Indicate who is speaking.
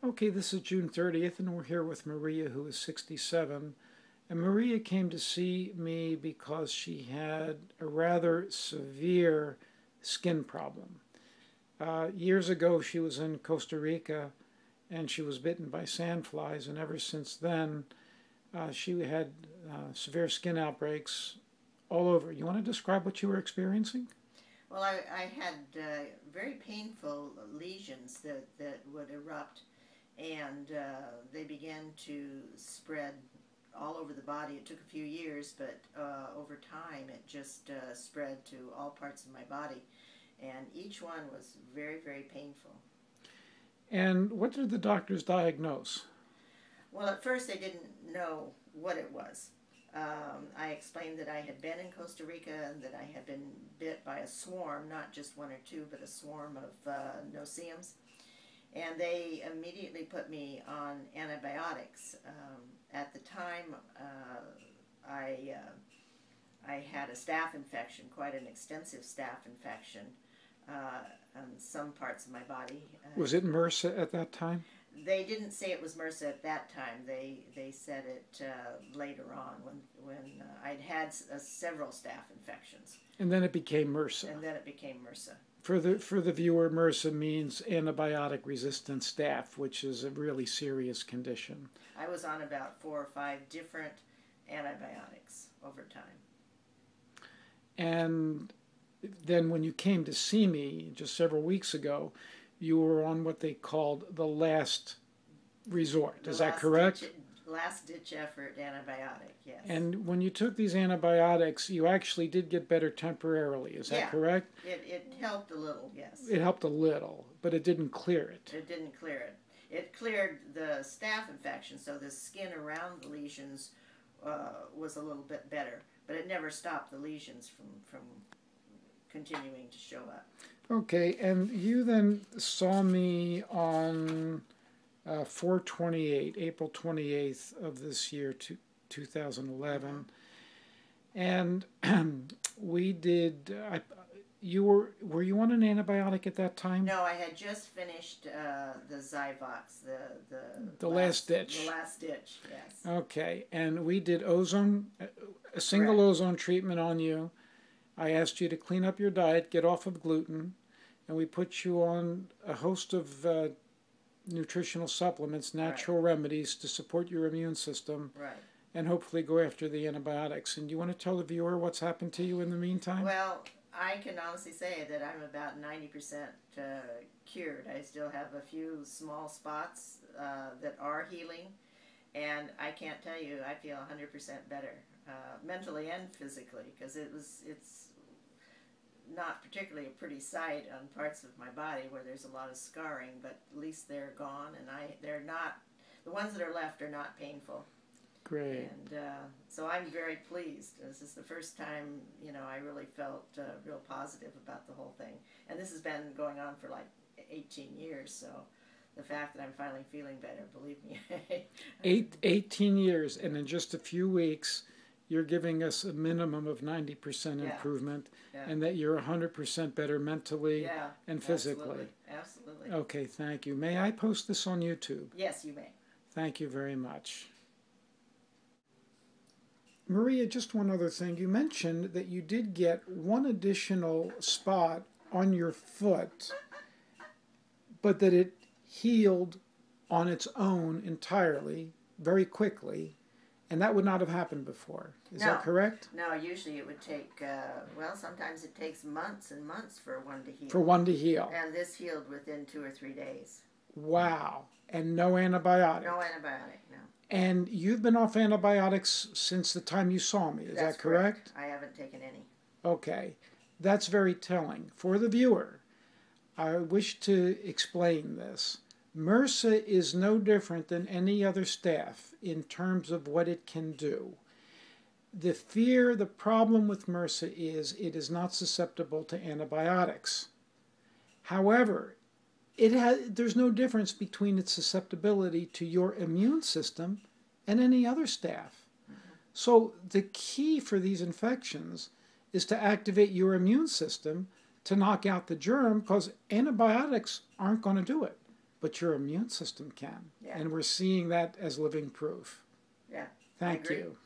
Speaker 1: Okay, this is June 30th, and we're here with Maria, who is 67. And Maria came to see me because she had a rather severe skin problem. Years ago, she was in Costa Rica and she was bitten by sandflies, and ever since then, she had severe skin outbreaks all over. You want to describe what you were experiencing?
Speaker 2: Well, I had very painful lesions that would erupt, and they began to spread all over the body. It took a few years, but over time it just spread to all parts of my body, and each one was very, very painful.
Speaker 1: And what did the doctors diagnose?
Speaker 2: Well, at first they didn't know what it was. I explained that I had been in Costa Rica and that I had been bit by a swarm, not just one or two, but a swarm of no-see-ums. And they immediately put me on antibiotics. At the time, I had a staph infection, quite an extensive staph infection on some parts of my body.
Speaker 1: Was it MRSA at that time?
Speaker 2: They didn't say it was MRSA at that time. They said it later on when I'd had several staph infections.
Speaker 1: And then it became MRSA.
Speaker 2: And then it became MRSA.
Speaker 1: For the viewer, MRSA means antibiotic-resistant staph, which is a really serious condition.
Speaker 2: I was on about 4 or 5 different antibiotics over time.
Speaker 1: And then when you came to see me just several weeks ago, you were on what they called the last resort. Is that correct?
Speaker 2: Last-ditch effort antibiotic, yes.
Speaker 1: And when you took these antibiotics, you actually did get better temporarily. Is that correct?
Speaker 2: It helped a little, yes.
Speaker 1: It helped a little, but it didn't clear it.
Speaker 2: It didn't clear it. It cleared the staph infection, so the skin around the lesions was a little bit better, but it never stopped the lesions from continuing to show up.
Speaker 1: Okay, and you then saw me on 4/28, April 28th of this year, 2011, and we did. Were you on an antibiotic at that time?
Speaker 2: No, I had just finished the Zyvox,
Speaker 1: the last ditch.
Speaker 2: The last ditch, yes.
Speaker 1: Okay, and we did ozone, a single ozone treatment on you. I asked you to clean up your diet, get off of gluten, and we put you on a host of nutritional supplements, natural remedies to support your immune system, and hopefully go after the antibiotics. And do you want to tell the viewer what's happened to you in the meantime?
Speaker 2: Well, I can honestly say that I'm about 90% cured. I still have a few small spots that are healing, and I can't tell you, I feel 100% better, mentally and physically, because it's not particularly a pretty sight on parts of my body where there's a lot of scarring, but at least they're gone, and they're not, the ones that are left are not painful.
Speaker 1: Great.
Speaker 2: And so I'm very pleased. This is the first time, I really felt real positive about the whole thing. And this has been going on for like 18 years, so the fact that I'm finally feeling better, believe me.
Speaker 1: 18 years, and in just a few weeks, you're giving us a minimum of 90% improvement, and that you're 100% better mentally and physically.
Speaker 2: Absolutely.
Speaker 1: Okay, thank you. May I post this on YouTube?
Speaker 2: Yes, you may.
Speaker 1: Thank you very much. Maria, just one other thing. You mentioned that you did get one additional spot on your foot, but that it healed on its own entirely, very quickly, and that would not have happened before. Is that correct?
Speaker 2: No, usually it would take, well, sometimes it takes months and months for one to heal.
Speaker 1: For one to heal.
Speaker 2: And this healed within 2 or 3 days.
Speaker 1: Wow. And no antibiotic?
Speaker 2: No antibiotic, no.
Speaker 1: And you've been off antibiotics since the time you saw me, is that correct?
Speaker 2: I haven't taken any.
Speaker 1: Okay. That's very telling. For the viewer, I wish to explain this. MRSA is no different than any other staph in terms of what it can do. The problem with MRSA is it is not susceptible to antibiotics. However, there's no difference between its susceptibility to your immune system and any other staph. So the key for these infections is to activate your immune system to knock out the germ, because antibiotics aren't going to do it. but your immune system can.
Speaker 2: Yeah.
Speaker 1: And we're seeing that as living proof.
Speaker 2: Yeah.
Speaker 1: Thank you.